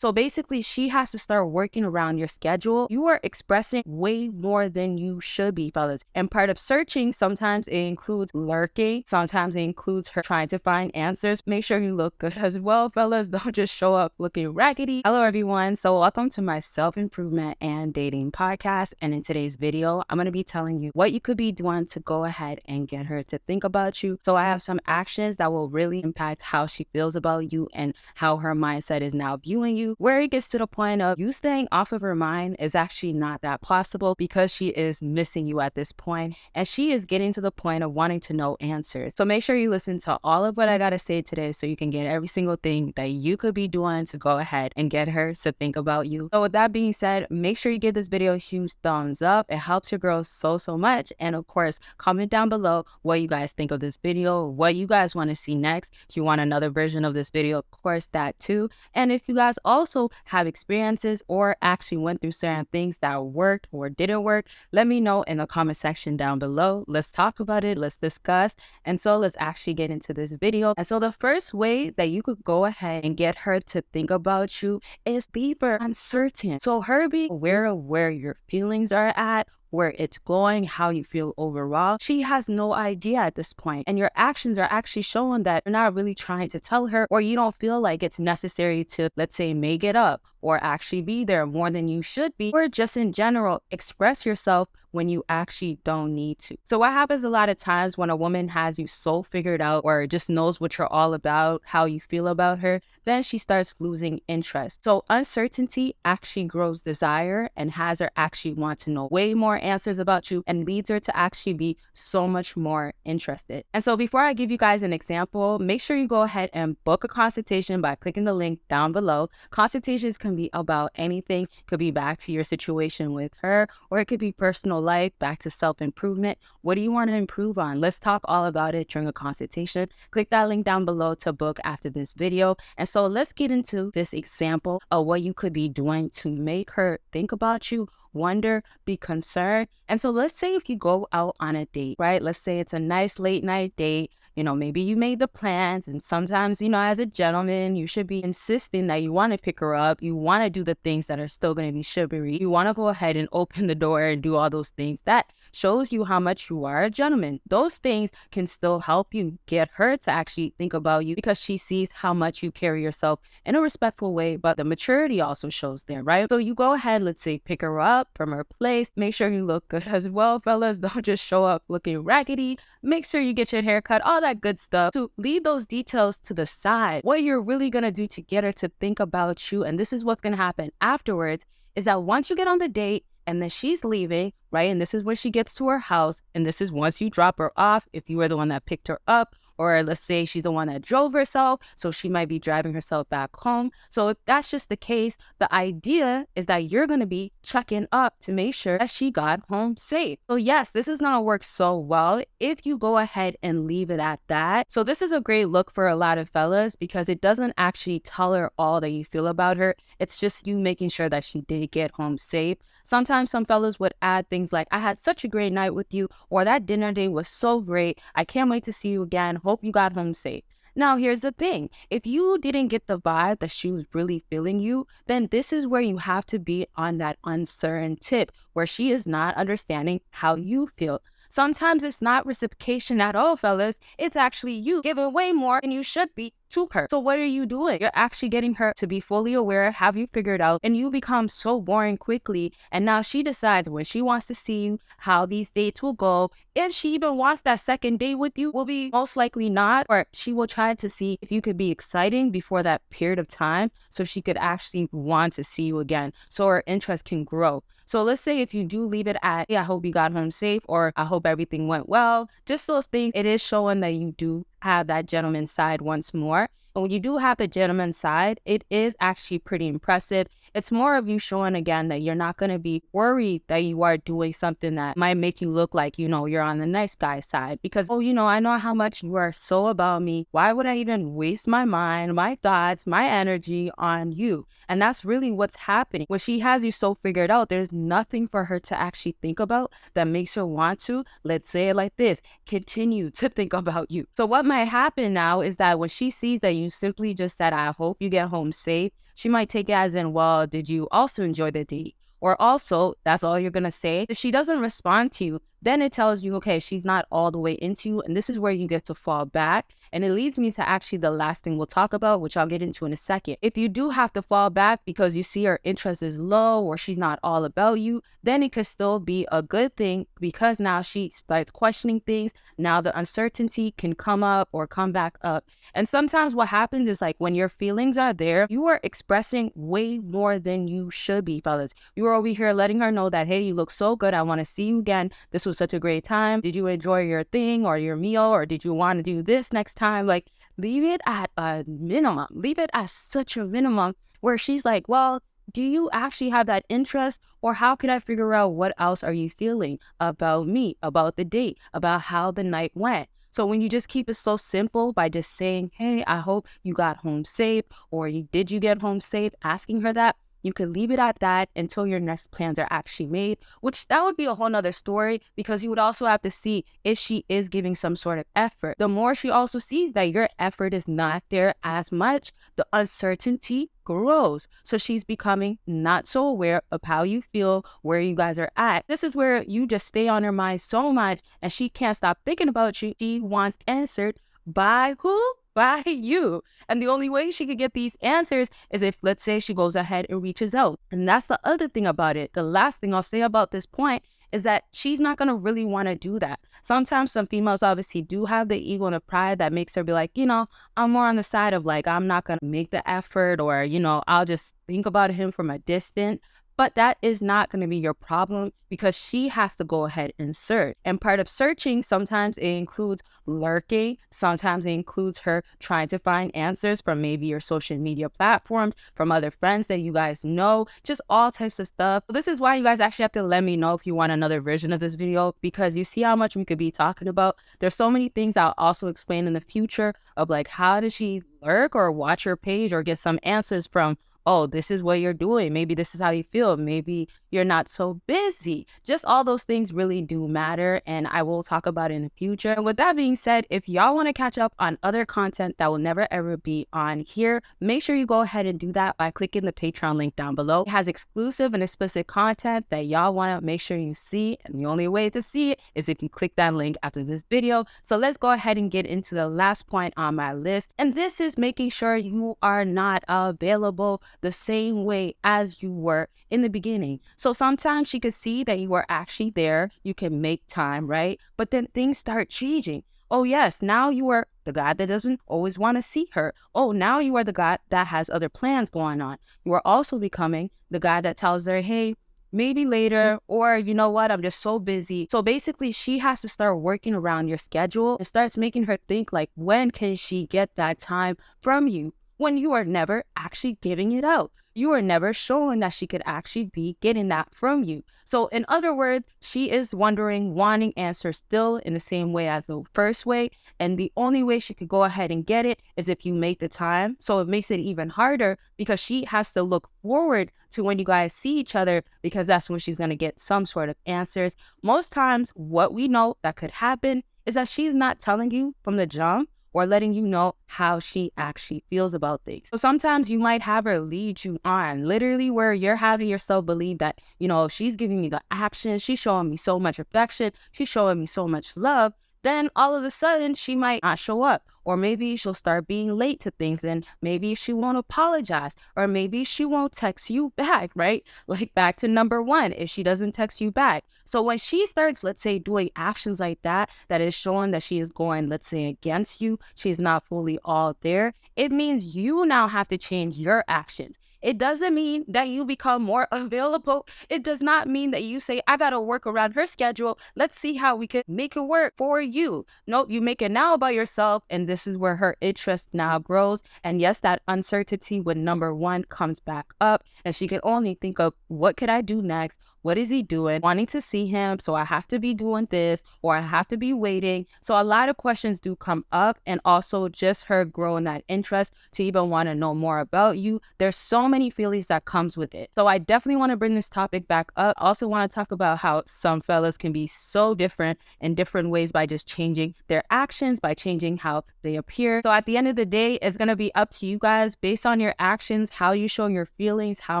So basically, she has to start working around your schedule. You are expressing way more than you should be, fellas. And part of searching, sometimes it includes lurking. Sometimes it includes her trying to find answers. Make sure you look good as well, fellas. Don't just show up looking raggedy. Hello, everyone. So welcome to my self-improvement and dating podcast. And in today's video, I'm going to be telling you what you could be doing to go ahead and get her to think about you. So I have some actions that will really impact how she feels about you and how her mindset is now viewing you, where it gets to the point of you staying off of her mind is actually not that possible because she is missing you at this point and she is getting to the point of wanting to know answers. So make sure you listen to all of what I got to say today so you can get every single thing that you could be doing to go ahead and get her to think about you. So with that being said, make sure you give this video a huge thumbs up. It helps your girls so much. And of course, comment down below what you guys think of this video, what you guys want to see next. If you want another version of this video, of course, that too. And if you guys also have experiences or actually went through certain things that worked or didn't work, let me know in the comment section down below. Let's talk about it. Let's discuss. And so let's actually get into this video. And so the first way that you could go ahead and get her to think about you is be uncertain. So her being aware of where your feelings are at, where it's going, how you feel overall. She has no idea at this point, and your actions are actually showing that you're not really trying to tell her, or you don't feel like it's necessary to, let's say, make it up or actually be there more than you should be, or just in general express yourself when you actually don't need to. So what happens a lot of times when a woman has you so figured out or just knows what you're all about, how you feel about her, then she starts losing interest. So uncertainty actually grows desire and has her actually want to know way more answers about you and leads her to actually be so much more interested. And so before I give you guys an example, make sure you go ahead and book a consultation by clicking the link down below. Consultations can be about anything. It could be back to your situation with her, or it could be personal life, back to self-improvement. What do you want to improve on? Let's talk all about it during a consultation. Click that link down below to book after this video. And so let's get into this example of what you could be doing to make her think about you, wonder, be concerned. And so let's say if you go out on a date, right? Let's say it's a nice late night date. You know, maybe you made the plans, and sometimes, you know, as a gentleman, you should be insisting that you want to pick her up. You want to do the things that are still going to be sugary. You want to go ahead and open the door and do all those things. That shows you how much you are a gentleman. Those things can still help you get her to actually think about you because she sees how much you carry yourself in a respectful way, but the maturity also shows there, right? So you go ahead, let's say, pick her up from her place. Make sure you look good as well, fellas. Don't just show up looking raggedy. Make sure you get your hair cut, all that good stuff. To leave those details to the side, what you're really going to do to get her to think about you, and this is what's going to happen afterwards, is that once you get on the date and then she's leaving, right, and this is when she gets to her house, and this is once you drop her off, if you were the one that picked her up, or let's say she's the one that drove herself, so she might be driving herself back home. So if that's just the case, the idea is that you're going to be checking up to make sure that she got home safe. So yes, this is going to work so well if you go ahead and leave it at that. So this is a great look for a lot of fellas because it doesn't actually tell her all that you feel about her. It's just you making sure that she did get home safe. Sometimes some fellas would add things like, I had such a great night with you, or that dinner date was so great. I can't wait to see you again. Hope you got home safe. Now, here's the thing. If you didn't get the vibe that she was really feeling you, then this is where you have to be on that uncertain tip where she is not understanding how you feel. Sometimes it's not reciprocation at all, fellas. It's actually you giving way more than you should be to her. So what are you doing? You're actually getting her to be fully aware, have you figured out, and you become so boring quickly. And now she decides when she wants to see you, how these dates will go. If she even wants that second date with you, will be most likely not, or she will try to see if you could be exciting before that period of time so she could actually want to see you again, so her interest can grow. So let's say if you do leave it at, hey, I hope you got home safe, or I hope everything went well, just those things, it is showing that you do have that gentleman side once more. And when you do have the gentleman side, it is actually pretty impressive. It's more of you showing again that you're not going to be worried that you are doing something that might make you look like, you know, you're on the nice guy side. Because, oh, you know, I know how much you are so about me. Why would I even waste my mind, my thoughts, my energy on you? And that's really what's happening. When she has you so figured out, there's nothing for her to actually think about that makes her want to, let's say it like this, continue to think about you. So what might happen now is that when she sees that you simply just said, I hope you get home safe, she might take it as in, well, did you also enjoy the date? Or also, that's all you're going to say. If she doesn't respond to you, then it tells you, okay, she's not all the way into you. And this is where you get to fall back. And it leads me to actually the last thing we'll talk about, which I'll get into in a second. If you do have to fall back because you see her interest is low or she's not all about you, then it could still be a good thing because now she starts questioning things. Now the uncertainty can come up or come back up. And sometimes what happens is like when your feelings are there, you are expressing way more than you should be, fellas. You are over here letting her know that, hey, you look so good. I want to see you again. This was such a great time. Did you enjoy your thing or your meal, or did you want to do this next time? Like, leave it at a minimum. Leave it at such a minimum where she's like, well, do you actually have that interest, or how could I figure out what else are you feeling about me, about the date, about how the night went? So when you just keep it so simple by just saying, hey, I hope you got home safe, or did you get home safe, asking her that, you can leave it at that until your next plans are actually made, which that would be a whole nother story because you would also have to see if she is giving some sort of effort. The more she also sees that your effort is not there as much, the uncertainty grows. So she's becoming not so aware of how you feel, where you guys are at. This is where you just stay on her mind so much and she can't stop thinking about you. She wants answered by who? By you. And the only way she could get these answers is if, let's say, she goes ahead and reaches out. And that's the other thing about it. The last thing I'll say about this point is that she's not going to really want to do that. Sometimes some females obviously do have the ego and the pride that makes her be like, I'm more on the side of like, I'm not going to make the effort, or, I'll just think about him from a distance. But that is not going to be your problem because she has to go ahead and search. And part of searching, sometimes it includes lurking. Sometimes it includes her trying to find answers from maybe your social media platforms, from other friends that you guys know, just all types of stuff. This is why you guys actually have to let me know if you want another version of this video, because you see how much we could be talking about. There's so many things I'll also explain in the future of like, how does she lurk or watch her page or get some answers from, oh, this is what you're doing. Maybe this is how you feel. Maybe you're not so busy. Just all those things really do matter, and I will talk about it in the future. And with that being said, if y'all want to catch up on other content that will never ever be on here, make sure you go ahead and do that by clicking the Patreon link down below. It has exclusive and explicit content that y'all want to make sure you see, and the only way to see it is if you click that link after this video. So let's go ahead and get into the last point on my list, and this is making sure you are not available the same way as you were in the beginning. So sometimes she could see that you were actually there, you can make time, right? But then things start changing. Oh yes, now you are the guy that doesn't always want to see her. Oh, now you are the guy that has other plans going on. You are also becoming the guy that tells her, hey, maybe later, or you know what, I'm just so busy. So basically she has to start working around your schedule and starts making her think like, when can she get that time from you? When you are never actually giving it out. You are never showing that she could actually be getting that from you. So in other words, she is wanting answers still in the same way as the first way. And the only way she could go ahead and get it is if you make the time. So it makes it even harder because she has to look forward to when you guys see each other, because that's when she's going to get some sort of answers. Most times what we know that could happen is that she's not telling you from the jump or letting you know how she actually feels about things. So sometimes you might have her lead you on, literally where you're having yourself believe that, she's giving me the action, she's showing me so much affection, she's showing me so much love, then all of a sudden she might not show up. Or maybe she'll start being late to things, and maybe she won't apologize, or maybe she won't text you back, right? Like back to number one, if she doesn't text you back. So when she starts, let's say, doing actions like that, that is showing that she is going, let's say, against you, she's not fully all there, it means you now have to change your actions. It doesn't mean that you become more available. It does not mean that you say, I got to work around her schedule. Let's see how we can make it work for you. Nope, you make it now about yourself, and this is where her interest now grows. And yes, that uncertainty with number one comes back up, and she can only think of, what could I do next? What is he doing? Wanting to see him, so I have to be doing this, or I have to be waiting. So a lot of questions do come up, and also just her growing that interest to even want to know more about you. There's so many feelings that comes with it. So I definitely want to bring this topic back up. I also want to talk about how some fellas can be so different in different ways by just changing their actions, by changing how they appear. So at the end of the day, it's going to be up to you guys based on your actions, how you show your feelings, how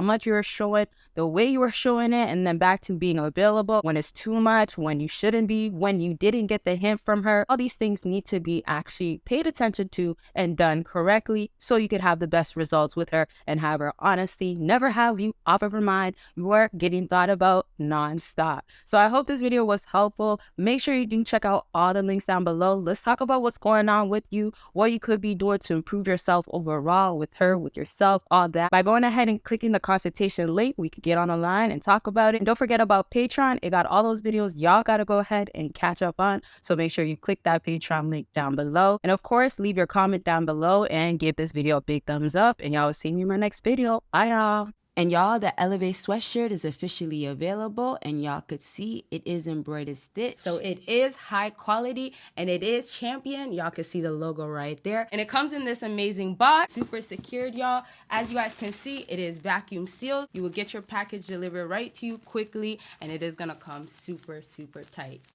much you're showing, the way you are showing it, and then back to being available when it's too much, when you shouldn't be, when you didn't get the hint from her. All these things need to be actually paid attention to and done correctly so you could have the best results with her and have her honesty never have you off of her mind. You are getting thought about nonstop. So I hope this video was helpful. Make sure you do check out all the links down below. Let's talk about what's going on with you, what you could be doing to improve yourself overall with her, with yourself, all that. By going ahead and clicking the consultation link, we could get on the line and talk about it. And don't forget about Patreon. It got all those videos y'all got to go ahead and catch up on. So make sure you click that Patreon link down below. And of course, leave your comment down below and give this video a big thumbs up. And y'all will see me in my next video. Bye, y'all. And y'all, the Elevate sweatshirt is officially available, and y'all could see it is embroidered stitch. So it is high quality and it is champion. Y'all can see the logo right there. And it comes in this amazing box, super secured, y'all. As you guys can see, it is vacuum sealed. You will get your package delivered right to you quickly, and it is gonna come super, super tight.